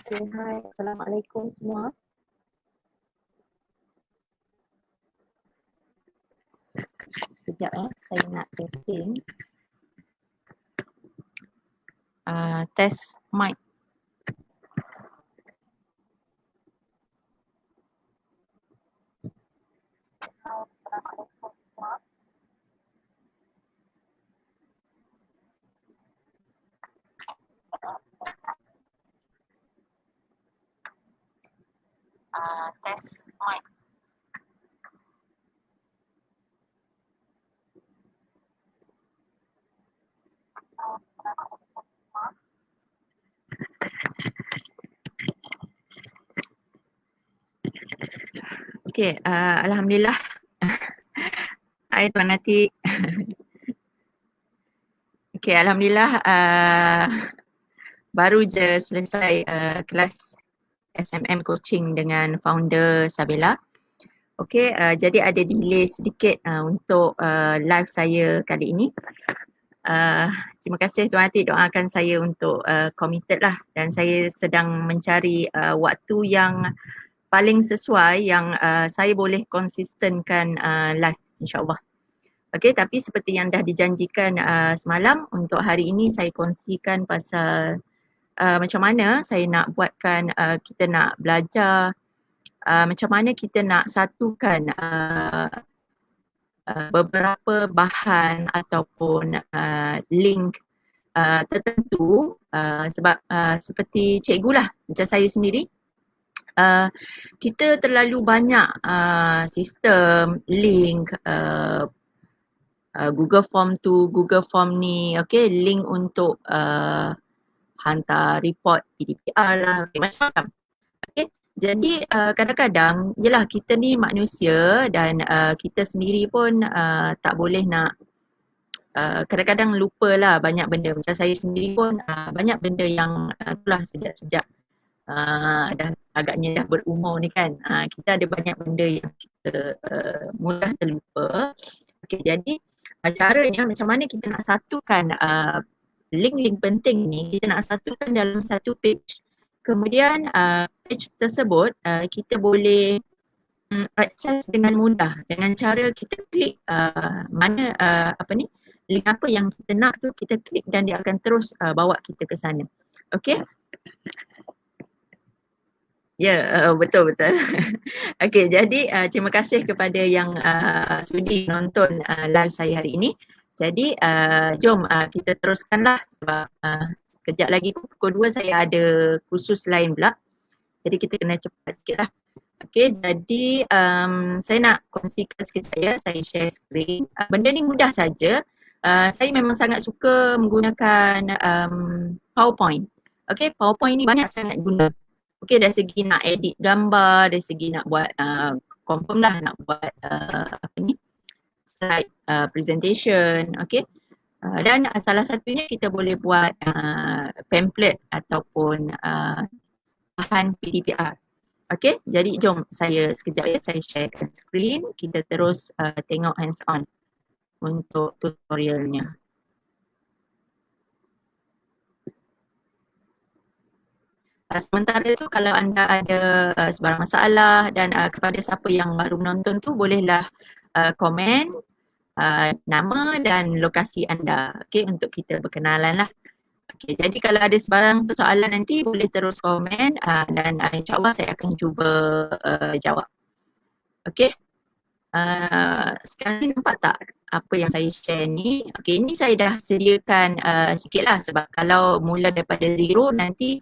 Okay, hai. Assalamualaikum semua. Sekejap saya nak testing. Test mic. Test mic. Okay, Alhamdulillah. Hai Tuan Atik. Okay, Alhamdulillah baru je selesai kelas SMM coaching dengan founder Sabela. Okay, jadi ada delay sedikit untuk live saya kali ini. Terima kasih Tuan Atik doakan saya untuk committed lah, dan saya sedang mencari waktu yang paling sesuai yang saya boleh konsistenkan live insyaAllah. Okey, tapi seperti yang dah dijanjikan semalam, untuk hari ini saya kongsikan pasal macam mana saya nak buatkan kita nak belajar macam mana kita nak satukan beberapa bahan ataupun link tertentu sebab seperti cikgu lah, macam saya sendiri, kita terlalu banyak sistem, link, Google Form tu, Google Form ni, okay, link untuk hantar report PDPR lah, okay, macam-macam. Okay. Jadi kadang-kadang, yelah kita ni manusia dan kita sendiri pun tak boleh nak kadang-kadang lupa lah banyak benda. Macam saya sendiri pun banyak benda yang itulah sejak dah agaknya dah berumur ni kan, kita ada banyak benda yang kita mudah terlupa. Okay, jadi caranya macam mana kita nak satukan link-link penting ni, kita nak satukan dalam satu page. Kemudian page tersebut kita boleh akses dengan mudah dengan cara kita klik mana link apa yang kita nak tu, kita klik dan dia akan terus bawa kita ke sana. Okay. Ya, betul-betul. Okey, jadi terima kasih kepada yang sudi nonton live saya hari ini. Jadi jom kita teruskanlah sebab sekejap lagi pukul 2 saya ada kursus lain pula. Jadi kita kena cepat sikit lah. Okey, jadi saya nak kongsikan sikit saya share screen. Benda ni mudah saja. Saya memang sangat suka menggunakan PowerPoint. Okey, PowerPoint ni banyak sangat guna. Okay, dari segi nak edit gambar, dari segi nak buat confirm lah, nak buat slide presentation, okay. Dan salah satunya kita boleh buat pamphlet ataupun bahan PDPR. Okay, jadi jom saya sekejap ya, saya sharekan screen, kita terus tengok hands on untuk tutorialnya. Sementara itu kalau anda ada sebarang masalah dan kepada siapa yang baru menonton tu bolehlah komen nama dan lokasi anda, okay, untuk kita berkenalan lah. Okay, jadi kalau ada sebarang persoalan nanti boleh terus komen dan insyaAllah saya akan cuba jawab. Okay, sekarang ni nampak tak apa yang saya share ni? Okay, ini saya dah sediakan sikit lah sebab kalau mula daripada zero nanti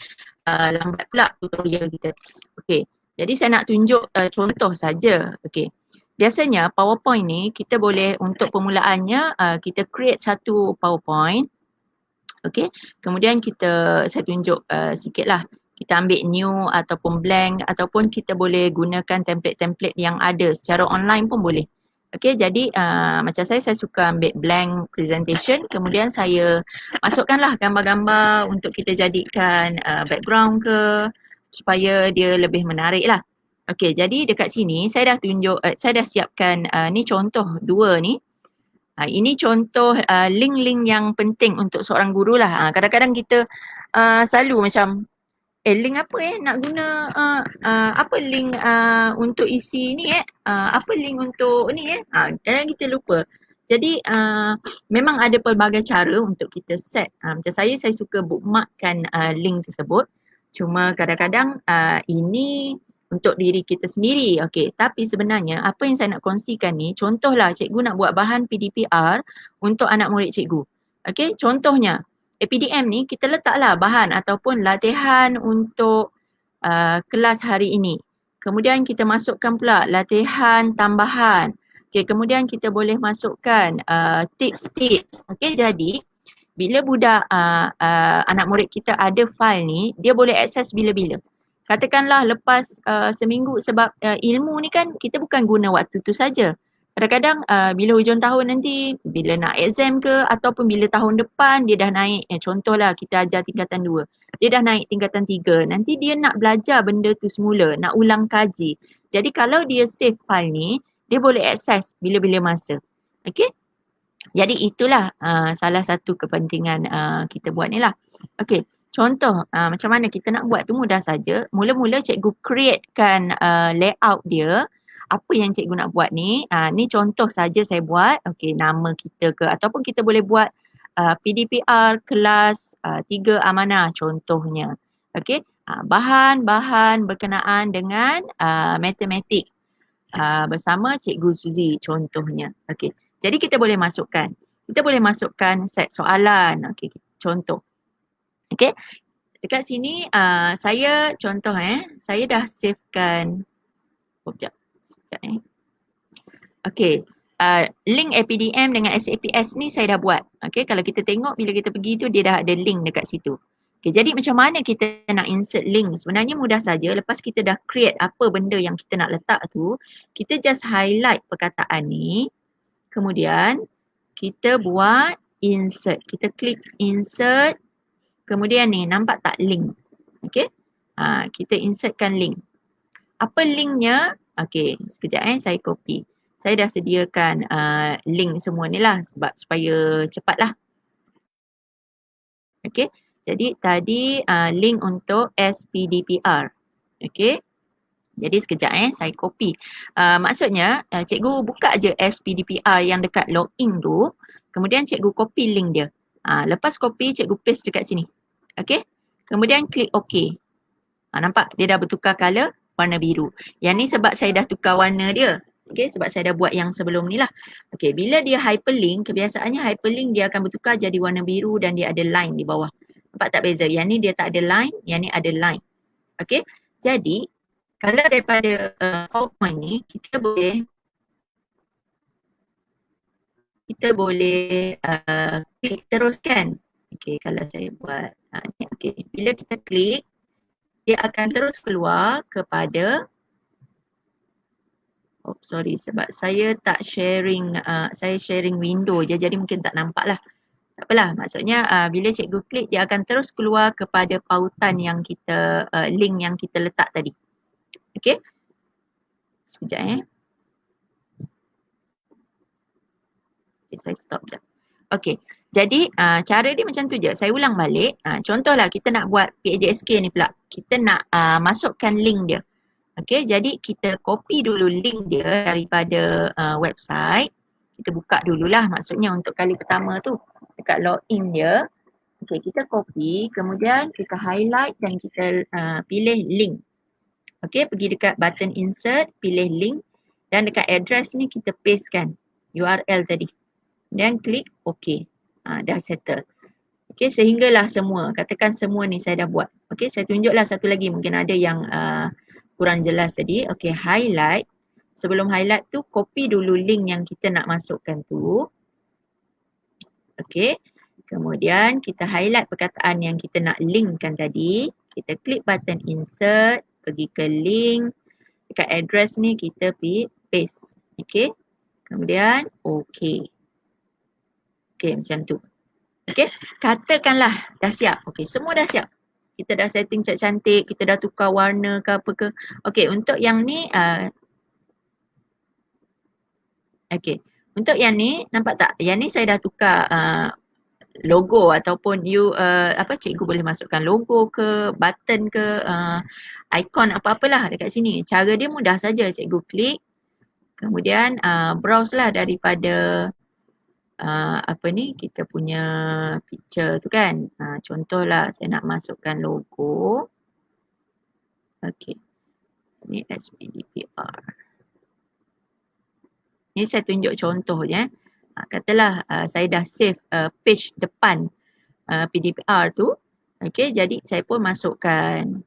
lambat pula tutorial kita. Okay, jadi saya nak tunjuk contoh saja. Okay, biasanya PowerPoint ni kita boleh untuk permulaannya kita create satu PowerPoint. Okay, kemudian saya tunjuk sikit lah. Kita ambil new ataupun blank ataupun kita boleh gunakan template-template yang ada secara online pun boleh. Okay, jadi macam saya suka ambil blank presentation, kemudian saya masukkanlah gambar-gambar untuk kita jadikan background ke supaya dia lebih menarik lah. Okay, jadi dekat sini saya dah tunjuk, saya dah siapkan ni contoh dua ni. Ini contoh link-link yang penting untuk seorang guru lah. Kadang-kadang kita selalu macam Link apa nak guna apa link untuk isi ni apa link untuk ni jangan kita lupa. Jadi memang ada pelbagai cara untuk kita set. Macam saya suka bookmarkkan link tersebut. Cuma kadang-kadang ini untuk diri kita sendiri. Okey, tapi sebenarnya apa yang saya nak kongsikan ni, contohlah cikgu nak buat bahan PDPR untuk anak murid cikgu. Okey, contohnya APDM ni kita letaklah bahan ataupun latihan untuk kelas hari ini. Kemudian kita masukkan pula latihan tambahan. Okay, kemudian kita boleh masukkan tips-tips. Okay, jadi bila budak anak murid kita ada file ni, dia boleh akses bila-bila. Katakanlah lepas seminggu sebab ilmu ni kan kita bukan guna waktu tu saja. Kadang-kadang bila hujung tahun nanti, bila nak exam ke ataupun bila tahun depan dia dah naik, contohlah kita ajar tingkatan 2, dia dah naik tingkatan 3, nanti dia nak belajar benda tu semula, nak ulang kaji. Jadi kalau dia save file ni, dia boleh akses bila-bila masa. Okay? Jadi itulah salah satu kepentingan kita buat ni lah. Okay, contoh macam mana kita nak buat tu mudah saja. Mula-mula cikgu createkan layout dia. Apa yang cikgu nak buat ni, ni contoh saja saya buat. Okay, nama kita ke ataupun kita boleh buat PDPR kelas 3 amanah contohnya. Okay, bahan-bahan berkenaan dengan matematik bersama Cikgu Suzy contohnya. Okey. Jadi kita boleh masukkan. Kita boleh masukkan set soalan. Okey, contoh. Okey. Dekat sini saya contoh saya dah savekan sekejap Okey. Link APDM dengan SAPS ni saya dah buat. Okey, kalau kita tengok bila kita pergi tu dia dah ada link dekat situ. Okay, jadi macam mana kita nak insert link? Sebenarnya mudah saja. Lepas kita dah create apa benda yang kita nak letak tu, kita just highlight perkataan ni. Kemudian kita buat insert. Kita klik insert. Kemudian ni nampak tak link? Okay. Kita insertkan link. Apa linknya? Okay, sekejap saya copy. Saya dah sediakan link semua ni lah sebab supaya cepat lah. Okay. Jadi tadi link untuk SPDPR. Okay. Jadi sekejap saya copy. Maksudnya cikgu buka je SPDPR yang dekat login tu. Kemudian cikgu copy link dia. Lepas copy cikgu paste dekat sini. Okay. Kemudian klik OK. Nampak dia dah bertukar color warna biru. Yang ni sebab saya dah tukar warna dia. Okay, sebab saya dah buat yang sebelum ni lah. Okay, bila dia hyperlink, kebiasaannya hyperlink dia akan bertukar jadi warna biru dan dia ada line di bawah. Nampak tak beza? Yang ni dia tak ada line, yang ni ada line. Okay, jadi kalau daripada PowerPoint ni, kita boleh klik teruskan. Okay, kalau saya buat ni, okay. Bila kita klik, dia akan terus keluar kepada sorry sebab saya tak sharing, saya sharing window je jadi mungkin tak nampak lah. Tak apalah, maksudnya bila cikgu klik dia akan terus keluar kepada pautan yang kita, link yang kita letak tadi. Okay. Sekejap Okay, saya stop je. Okay. Jadi cara dia macam tu je. Saya ulang balik. Contohlah kita nak buat PAJSK ni pula. Kita nak masukkan link dia. Okay, jadi kita copy dulu link dia daripada website. Kita buka dululah maksudnya untuk kali pertama tu. Dekat login dia. Okay, kita copy. Kemudian kita highlight dan kita pilih link. Okay, pergi dekat button insert, pilih link. Dan dekat address ni kita pastekan URL tadi. Dan klik OK. Dah settle. Okay, sehinggalah semua. Katakan semua ni saya dah buat. Okay, saya tunjuklah satu lagi. Mungkin ada yang kurang jelas tadi. Okay, highlight. Sebelum highlight tu, copy dulu link yang kita nak masukkan tu. Okay. Kemudian kita highlight perkataan yang kita nak linkkan tadi. Kita klik button insert. Pergi ke link. Dekat address ni kita paste. Okay. Kemudian okay. Okay, macam tu. Okay. Katakanlah dah siap. Okay, semua dah siap. Kita dah setting cantik-cantik, kita dah tukar warna ke apa ke. Okay, untuk yang ni, okay. Untuk yang ni, nampak tak? Yang ni saya dah tukar logo ataupun you cikgu boleh masukkan logo ke, button ke, icon apa-apalah dekat sini. Cara dia mudah saja, cikgu klik, kemudian browse lah daripada kita punya picture tu kan. Contohlah saya nak masukkan logo. Okey. Ni SPDPR. Ni saya tunjuk contoh je. Katalah saya dah save page depan PDPR tu. Okey, jadi saya pun masukkan.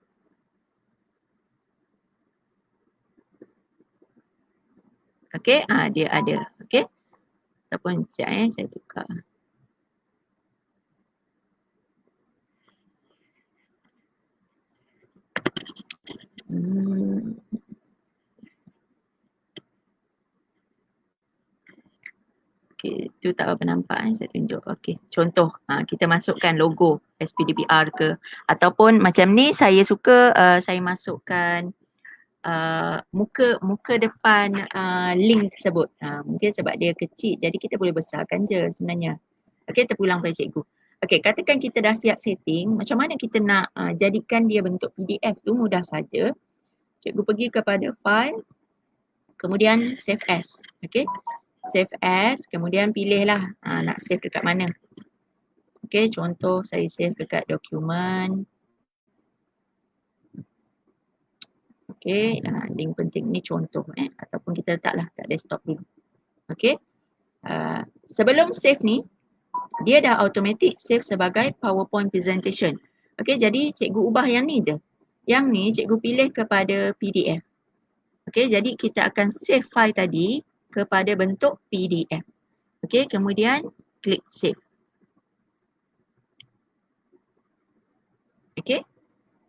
Okey, dia ada. Okey. Ataupun sekejap saya tukar. Okey, tu tak apa nampak saya tunjuk. Okey, contoh kita masukkan logo SPDPR ke, ataupun macam ni saya suka saya masukkan muka depan link tersebut. Mungkin sebab dia kecil jadi kita boleh besarkan je sebenarnya. Okey, terpulang pada cikgu. Okey, katakan kita dah siap setting, macam mana kita nak jadikan dia bentuk PDF tu, mudah saja. Cikgu pergi kepada file, kemudian save as. Okey. Save as, kemudian pilihlah nak save dekat mana. Okey, contoh saya save dekat dokumen. Okey, link penting ni contoh ataupun kita letaklah kat desktop dulu. Okey. Sebelum save ni, dia dah automatic save sebagai PowerPoint presentation. Okey, jadi cikgu ubah yang ni je. Yang ni cikgu pilih kepada PDF. Okey, jadi kita akan save file tadi kepada bentuk PDF. Okey, kemudian klik save. Okey.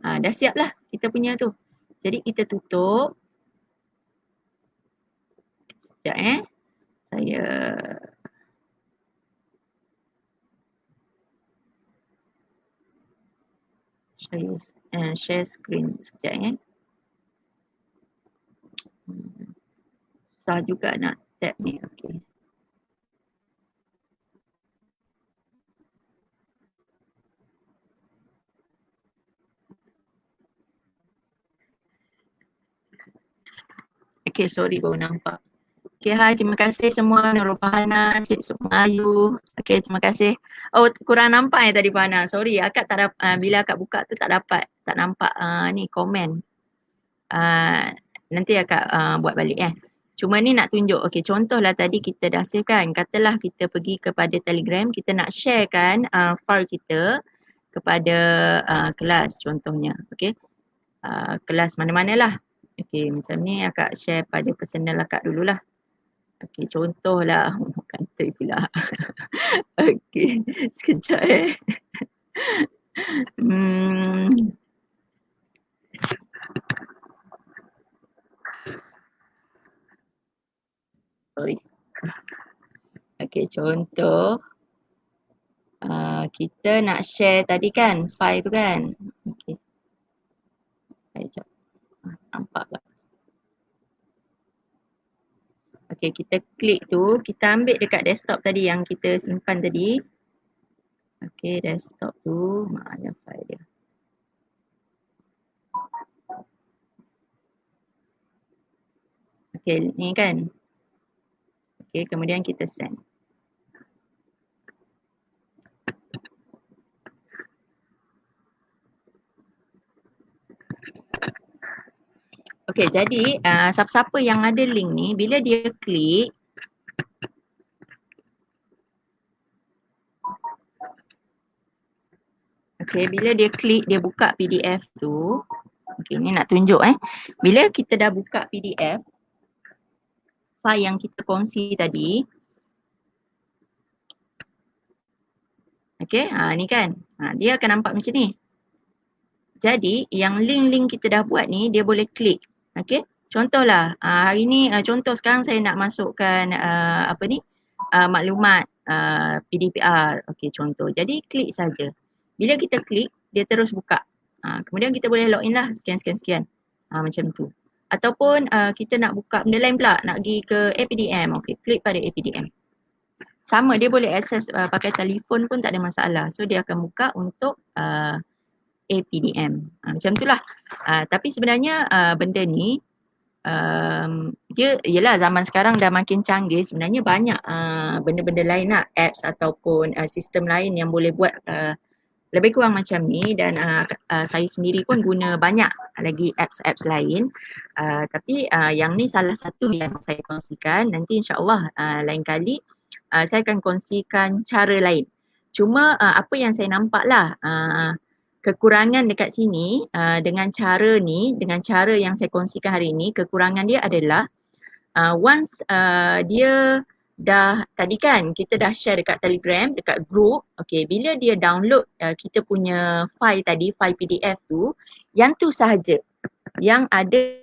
Dah siap lah kita punya tu. Jadi kita tutup. Sekejap saya share screen sekejap susah juga nak tab ni. Okey. Okey, sorry baru nampak. Okey, hai, terima kasih semua Nurul Fahana, Cik Sukmayu. Okey, terima kasih. Oh, kurang nampak tadi Fahana. Sorry, akak tak dapat bila akak buka tu tak nampak ni komen. Nanti akak buat balik Cuma ni nak tunjuk. Okey, contohlah tadi kita dah save kan. Katalah kita pergi kepada Telegram, kita nak share kan file kita kepada kelas contohnya. Okey. Kelas mana-manalah. Okey, macam ni akak share pada personal akak dululah. Okey, contohlah. Kantoi pula. Okey, sekejap Sorry. Okey, contoh. Kita nak share tadi kan, file tu kan. Okey. Sekejap. Nampak tak? Okey, kita klik tu, kita ambil dekat desktop tadi yang kita simpan tadi. Okey, desktop tu, mana file dia? Okey, ni kan. Okey, kemudian kita send. Okey, jadi siapa-siapa yang ada link ni, bila dia klik, okey, bila dia klik, dia buka PDF tu. Okey, ni nak tunjuk Bila kita dah buka PDF, file yang kita kongsi tadi. Okey, ni kan. Dia akan nampak macam ni. Jadi, yang link-link kita dah buat ni, dia boleh klik. Okey, contohlah hari ni contoh sekarang saya nak masukkan maklumat PDPR. Okey, contoh. Jadi klik saja. Bila kita klik, dia terus buka. Kemudian kita boleh login lah sekian. Macam tu. Ataupun kita nak buka benda lain pula, nak pergi ke APDM. Okey, klik pada APDM. sama, dia boleh akses pakai telefon pun tak ada masalah. So dia akan buka untuk APDM. Macam itulah. Tapi sebenarnya benda ni dia yelah zaman sekarang dah makin canggih, sebenarnya banyak benda-benda lain lah, apps ataupun sistem lain yang boleh buat lebih kurang macam ni, dan saya sendiri pun guna banyak lagi apps-apps lain. Tapi yang ni salah satu yang saya kongsikan. Nanti insyaAllah lain kali saya akan kongsikan cara lain. Cuma apa yang saya nampak lah, kekurangan dekat sini dengan cara ni, dengan cara yang saya kongsikan hari ni, kekurangan dia adalah once dia dah, tadi kan kita dah share dekat Telegram, dekat group, okay, bila dia download kita punya file tadi, file PDF tu, yang tu sahaja yang ada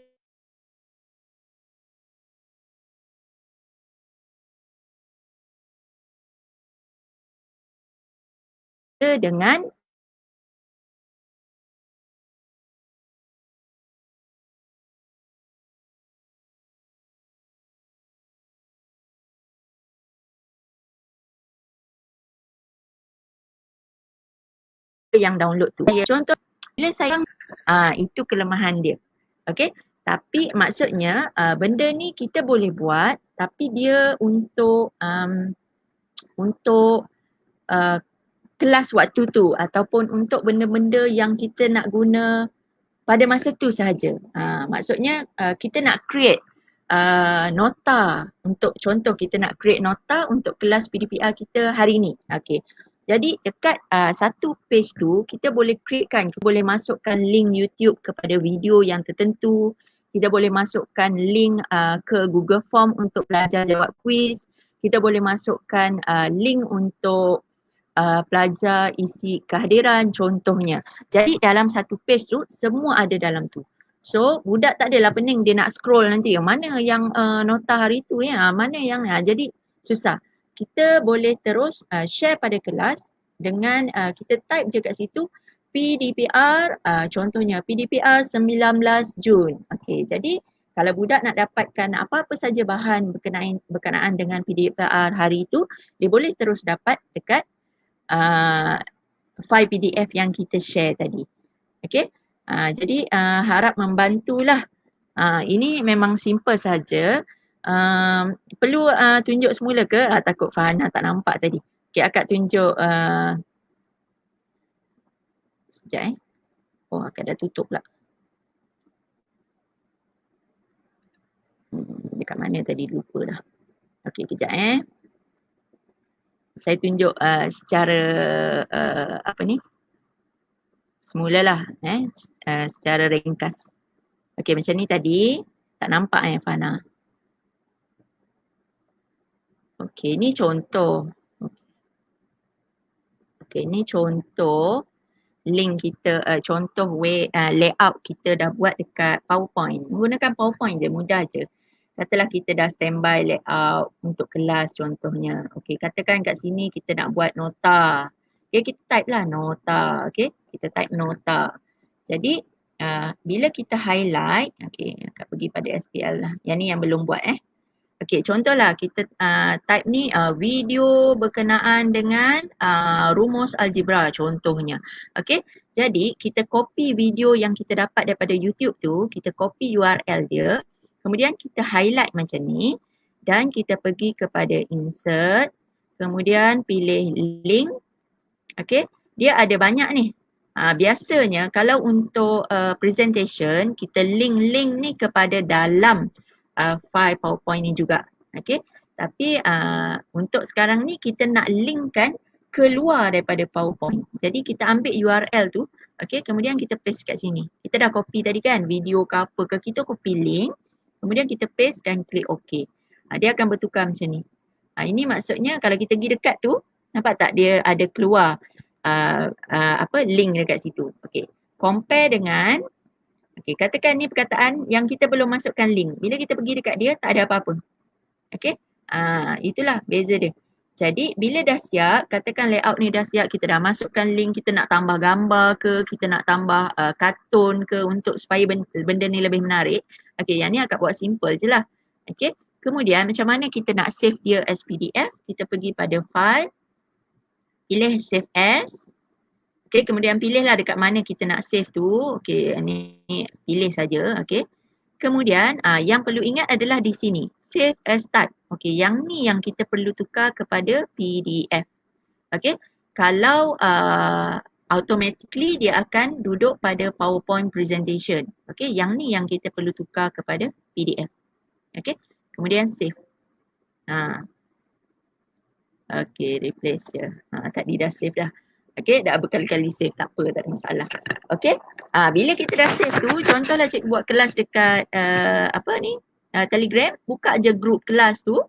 dengan yang download tu. Contoh, bila saya itu kelemahan dia. Okay, tapi maksudnya benda ni kita boleh buat, tapi dia untuk kelas waktu tu ataupun untuk benda-benda yang kita nak guna pada masa tu sahaja. Maksudnya kita nak create nota untuk, contoh kita nak create nota untuk kelas PDPR kita hari ni. Okay. Jadi dekat satu page tu kita boleh createkan, kita boleh masukkan link YouTube kepada video yang tertentu, kita boleh masukkan link ke Google Form untuk belajar jawab quiz, kita boleh masukkan link untuk pelajar isi kehadiran contohnya. Jadi dalam satu page tu semua ada dalam tu. So budak tak adalah pening dia nak scroll nanti mana yang nota hari tu ya, mana yang jadi susah. Kita boleh terus share pada kelas dengan kita type je kat situ PDPR, contohnya PDPR 19 Jun. Okey, jadi kalau budak nak dapatkan apa-apa saja bahan berkenaan dengan PDPR hari itu, dia boleh terus dapat dekat file PDF yang kita share tadi. Okey, jadi harap membantulah. Ini memang simple saja. Perlu tunjuk semula ke? Takut Fahana tak nampak tadi. Okey, akak tunjuk sekejap Oh, akak dah tutup pula. Dekat mana tadi, lupa dah. Okey, kejap Saya tunjuk secara apa ni? Semulalah secara ringkas. Okey, macam ni tadi. Tak nampak Fahana? Okey, ni contoh. Okey, ni contoh link kita, contoh layout kita dah buat dekat PowerPoint. Menggunakan PowerPoint je, mudah je. Katalah kita dah standby layout untuk kelas contohnya. Okey, katakan kat sini kita nak buat nota. Okey, kita type lah nota. Okey, kita type nota. Jadi, bila kita highlight, okey, akan pergi pada SPL lah. Yang ni yang belum buat Okey, contohlah kita type ni video berkenaan dengan rumus algebra contohnya. Okey, jadi kita copy video yang kita dapat daripada YouTube tu, kita copy URL dia, kemudian kita highlight macam ni dan kita pergi kepada insert, kemudian pilih link. Okey, dia ada banyak ni. Biasanya kalau untuk presentation, kita link-link ni kepada dalam file PowerPoint ni juga. Okey, tapi untuk sekarang ni kita nak linkkan keluar daripada PowerPoint. Jadi kita ambil URL tu, okey, kemudian kita paste kat sini. Kita dah copy tadi kan video ke apa ke, kita copy link, kemudian kita paste dan klik OK. Dia akan bertukar macam ni. Ini maksudnya kalau kita pergi dekat tu, nampak tak dia ada keluar link dekat situ. Okey, compare dengan katakan ni perkataan yang kita belum masukkan link. Bila kita pergi dekat dia, tak ada apa-apa. Okey, itulah beza dia. Jadi bila dah siap, katakan layout ni dah siap, kita dah masukkan link, kita nak tambah gambar ke, kita nak tambah kartun ke untuk supaya benda ni lebih menarik. Okey, yang ni akak buat simple je lah. Okey, Kemudian macam mana kita nak save dia as PDF? Kita pergi pada file, pilih save as. Okay, kemudian pilihlah dekat mana kita nak save tu. Okay, ni pilih saja. Okay. Kemudian yang perlu ingat adalah di sini, save as type. Okay, yang ni yang kita perlu tukar kepada PDF. Okay, kalau automatically dia akan duduk pada PowerPoint presentation. Okay, yang ni yang kita perlu tukar kepada PDF. Okay, kemudian save. Okay, replace je. Tadi dah save dah. Okay, dah berkali-kali save, tak apa, tak ada masalah. Okay, bila kita dah save tu, contohlah cikgu buat kelas dekat Telegram, buka je group kelas tu.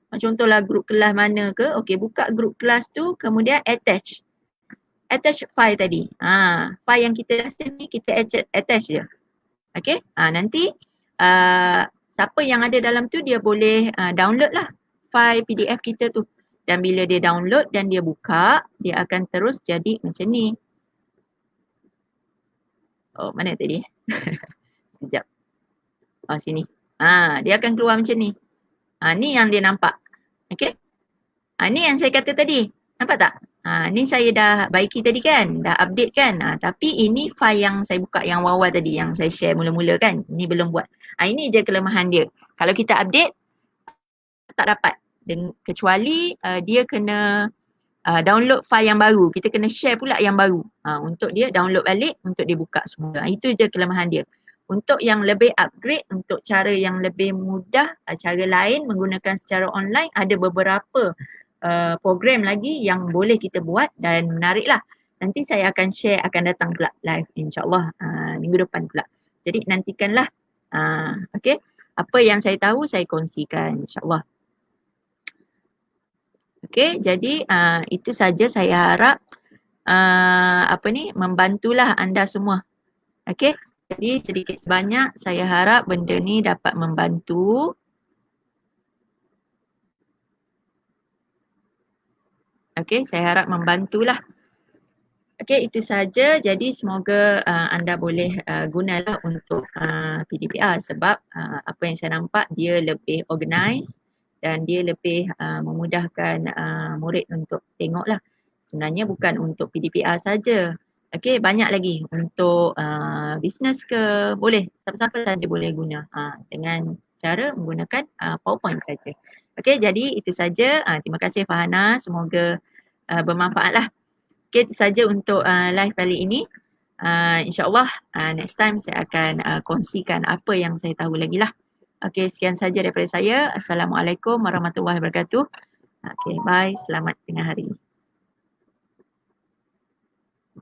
Contohlah group kelas mana ke, okay, buka group kelas tu, kemudian attach file tadi. File yang kita dah save ni, kita attach je. Okay, nanti siapa yang ada dalam tu, dia boleh download lah file PDF kita tu. Dan bila dia download dan dia buka, dia akan terus jadi macam ni. Oh, mana tadi? Sekejap. Oh, sini. Dia akan keluar macam ni. Ni yang dia nampak. Okay? Ni yang saya kata tadi. Nampak tak? Ni saya dah baiki tadi kan? Dah update kan? Tapi ini file yang saya buka yang awal tadi, yang saya share mula-mula kan? Ini belum buat. Ini je kelemahan dia. Kalau kita update, tak dapat. Kecuali dia kena download file yang baru. Kita kena share pula yang baru untuk dia download balik, untuk dia buka semula. Itu je kelemahan dia. Untuk yang lebih upgrade, untuk cara yang lebih mudah, cara lain menggunakan secara online, ada beberapa program lagi yang boleh kita buat dan menarik lah. Nanti saya akan share, akan datang pula live insyaAllah minggu depan pula. Jadi nantikanlah. Okay. Apa yang saya tahu saya kongsikan insyaAllah. Okay, jadi itu saja saya harap membantulah anda semua. Okay, jadi sedikit sebanyak saya harap benda ni dapat membantu. Okay, saya harap membantulah. Okay, itu saja. Jadi semoga anda boleh gunalah untuk PDPR sebab apa yang saya nampak dia lebih organize dan dia lebih memudahkan murid untuk tengoklah. Sebenarnya bukan untuk PDPR saja. Okey, banyak lagi untuk bisnes ke, boleh. Siapa-siapa saja boleh guna dengan cara menggunakan PowerPoint saja. Okey, jadi itu saja. Terima kasih Fahana. Semoga bermanfaatlah. Okey, itu saja untuk live kali ini. InsyaAllah next time saya akan kongsikan apa yang saya tahu lagi lah. Okey, sekian saja daripada saya. Assalamualaikum warahmatullahi wabarakatuh. Okey, bye. Selamat tengah hari.